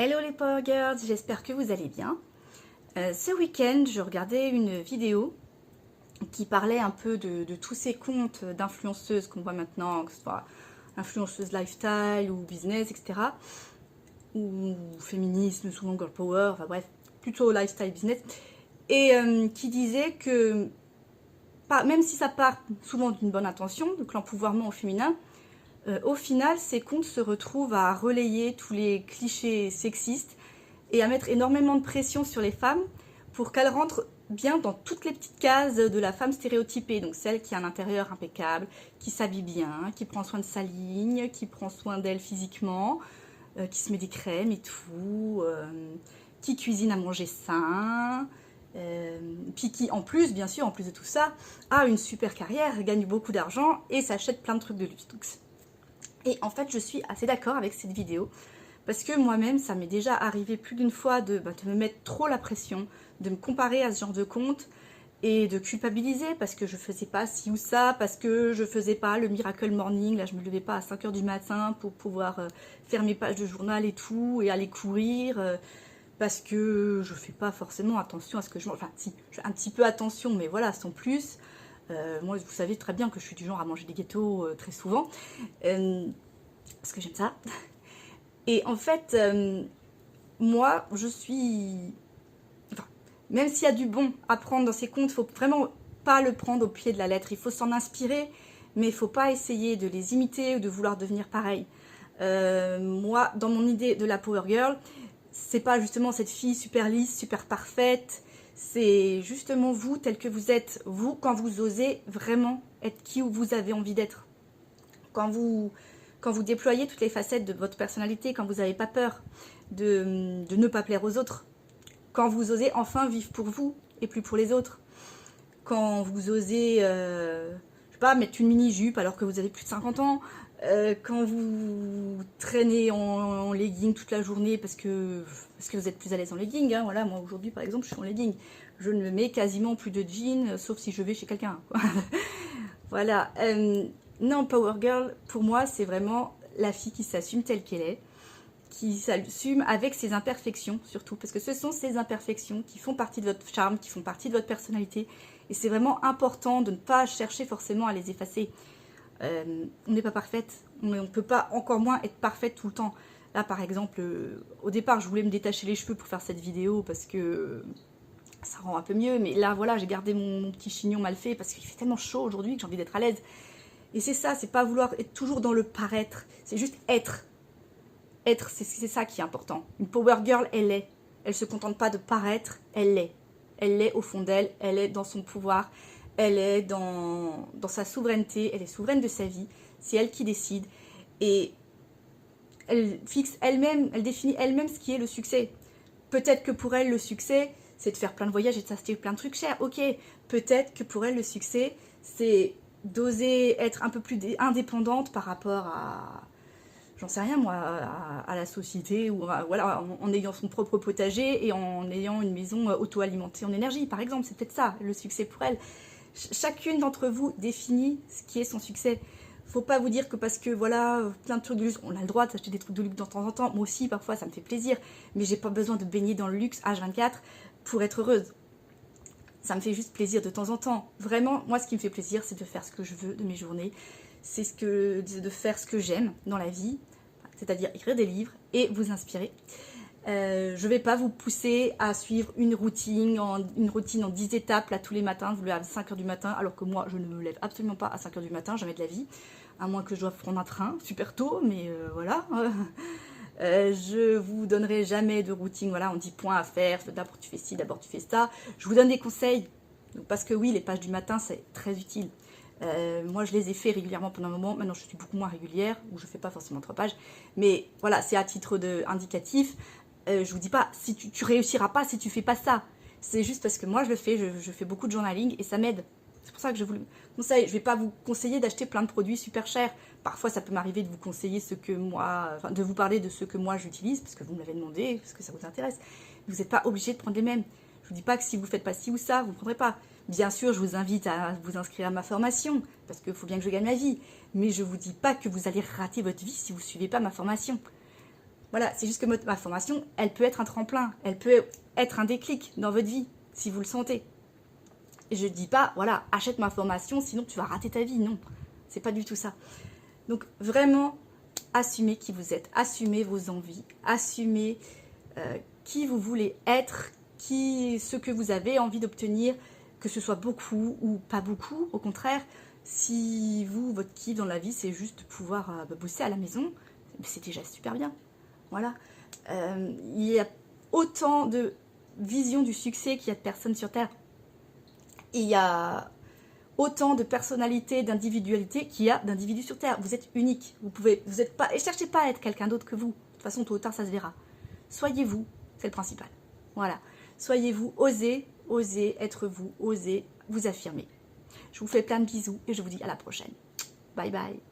Hello les Power Girls, j'espère que vous allez bien. Ce week-end, je regardais une vidéo qui parlait un peu de tous ces comptes d'influenceuses qu'on voit maintenant, que ce soit influenceuse lifestyle ou business, etc. Ou féminisme, souvent girl power, enfin bref, plutôt lifestyle business. Et qui disait que, même si ça part souvent d'une bonne intention, donc l'empouvoirment au féminin, au final, ces comptes se retrouvent à relayer tous les clichés sexistes et à mettre énormément de pression sur les femmes pour qu'elles rentrent bien dans toutes les petites cases de la femme stéréotypée. Donc celle qui a un intérieur impeccable, qui s'habille bien, qui prend soin de sa ligne, qui prend soin d'elle physiquement, qui se met des crèmes et tout, qui cuisine à manger sain, puis qui en plus, bien sûr, en plus de tout ça, a une super carrière, gagne beaucoup d'argent et s'achète plein de trucs de luxe. Et en fait, je suis assez d'accord avec cette vidéo parce que moi-même, ça m'est déjà arrivé plus d'une fois de me mettre trop la pression, de me comparer à ce genre de compte et de culpabiliser parce que je faisais pas ci ou ça, parce que je faisais pas le miracle morning, là je me levais pas à 5 h du matin pour pouvoir faire mes pages de journal et tout, et aller courir, parce que je fais pas forcément attention à ce que je mange. Enfin si, je fais un petit peu attention, mais voilà, sans plus. Moi, vous savez très bien que je suis du genre à manger des gâteaux très souvent, parce que j'aime ça. Et en fait, moi, je suis... Enfin, même s'il y a du bon à prendre dans ces comptes, il ne faut vraiment pas le prendre au pied de la lettre. Il faut s'en inspirer, mais il ne faut pas essayer de les imiter ou de vouloir devenir pareil. Moi, dans mon idée de la Power Girl, c'est pas justement cette fille super lisse, super parfaite. C'est justement vous, tel que vous êtes, vous, quand vous osez vraiment être qui vous avez envie d'être. Quand vous déployez toutes les facettes de votre personnalité, quand vous n'avez pas peur de ne pas plaire aux autres, quand vous osez enfin vivre pour vous et plus pour les autres, quand vous osez, je sais pas, mettre une mini-jupe alors que vous avez plus de 50 ans, quand vous traînez en legging toute la journée parce que vous êtes plus à l'aise en legging, hein, voilà, moi aujourd'hui par exemple je suis en legging, je ne me mets quasiment plus de jeans sauf si je vais chez quelqu'un. Voilà, non, Power Girl pour moi c'est vraiment la fille qui s'assume telle qu'elle est, qui s'assume avec ses imperfections surtout, parce que ce sont ces imperfections qui font partie de votre charme, qui font partie de votre personnalité, et c'est vraiment important de ne pas chercher forcément à les effacer. On n'est pas parfaite, on ne peut pas encore moins être parfaite tout le temps. Là par exemple, au départ je voulais me détacher les cheveux pour faire cette vidéo parce que ça rend un peu mieux, mais là voilà, j'ai gardé mon petit chignon mal fait parce qu'il fait tellement chaud aujourd'hui que j'ai envie d'être à l'aise. Et c'est ça, c'est pas vouloir être toujours dans le paraître, c'est juste être. Être, c'est ça qui est important. Une Power Girl, elle est. Elle se contente pas de paraître, elle l'est. Elle l'est au fond d'elle, elle est dans son pouvoir, elle est dans sa souveraineté, elle est souveraine de sa vie, c'est elle qui décide. Et elle fixe elle-même, elle définit elle-même ce qui est le succès. Peut-être que pour elle, le succès, c'est de faire plein de voyages et de s'acheter plein de trucs chers. Ok, peut-être que pour elle, le succès, c'est d'oser être un peu plus indépendante par rapport à... j'en sais rien moi, à la société, ou voilà, en ayant son propre potager et en ayant une maison auto-alimentée en énergie, par exemple. C'est peut-être ça, le succès pour elle. Chacune d'entre vous définit ce qui est son succès. Faut pas vous dire que parce que voilà, plein de trucs de luxe, on a le droit d'acheter des trucs de luxe de temps en temps. Moi aussi, parfois, ça me fait plaisir, mais j'ai pas besoin de baigner dans le luxe H24 pour être heureuse. Ça me fait juste plaisir de temps en temps. Vraiment, moi, ce qui me fait plaisir, c'est de faire ce que je veux de mes journées. C'est de faire ce que j'aime dans la vie, c'est-à-dire écrire des livres et vous inspirer. Je ne vais pas vous pousser à suivre une routine en 10 étapes là, tous les matins, vous levez à 5 h du matin, alors que moi je ne me lève absolument pas à 5 h du matin, jamais de la vie, à moins que je doive prendre un train super tôt, mais voilà. Je vous donnerai jamais de routine, voilà, on dit points à faire, d'abord tu fais ci, d'abord tu fais ça. Je vous donne des conseils, parce que oui, les pages du matin c'est très utile. Moi je les ai fait régulièrement pendant un moment, maintenant je suis beaucoup moins régulière, ou je fais pas forcément 3 pages, mais voilà, c'est à titre indicatif. Je vous dis pas, si tu réussiras pas si tu fais pas ça, c'est juste parce que moi je le fais, je fais beaucoup de journaling et ça m'aide. C'est pour ça que je vous le conseille. Je vais pas vous conseiller d'acheter plein de produits super chers. Parfois ça peut m'arriver de vous conseiller ce que moi, enfin de vous parler de ce que moi j'utilise, parce que vous me l'avez demandé, parce que ça vous intéresse. Vous n'êtes pas obligé de prendre les mêmes. Je vous dis pas que si vous faites pas ci ou ça, vous ne prendrez pas. Bien sûr, je vous invite à vous inscrire à ma formation, parce qu'il faut bien que je gagne ma vie. Mais je ne vous dis pas que vous allez rater votre vie si vous ne suivez pas ma formation. Voilà, c'est juste que ma formation, elle peut être un tremplin, elle peut être un déclic dans votre vie, si vous le sentez. Et je ne dis pas, voilà, achète ma formation, sinon tu vas rater ta vie. Non, c'est pas du tout ça. Donc vraiment, assumez qui vous êtes, assumez vos envies, assumez qui vous voulez être, ce que vous avez envie d'obtenir, que ce soit beaucoup ou pas beaucoup. Au contraire, si votre kiff dans la vie, c'est juste pouvoir bosser à la maison, c'est déjà super bien. Voilà. Il y a autant de visions du succès qu'il y a de personnes sur Terre. Il y a autant de personnalités, d'individualités qu'il y a d'individus sur Terre. Vous êtes unique. Vous êtes pas, et cherchez pas à être quelqu'un d'autre que vous. De toute façon, tôt ou tard, ça se verra. Soyez vous, c'est le principal. Voilà. Soyez vous, osez être vous, osez vous affirmer. Je vous fais plein de bisous et je vous dis à la prochaine. Bye bye.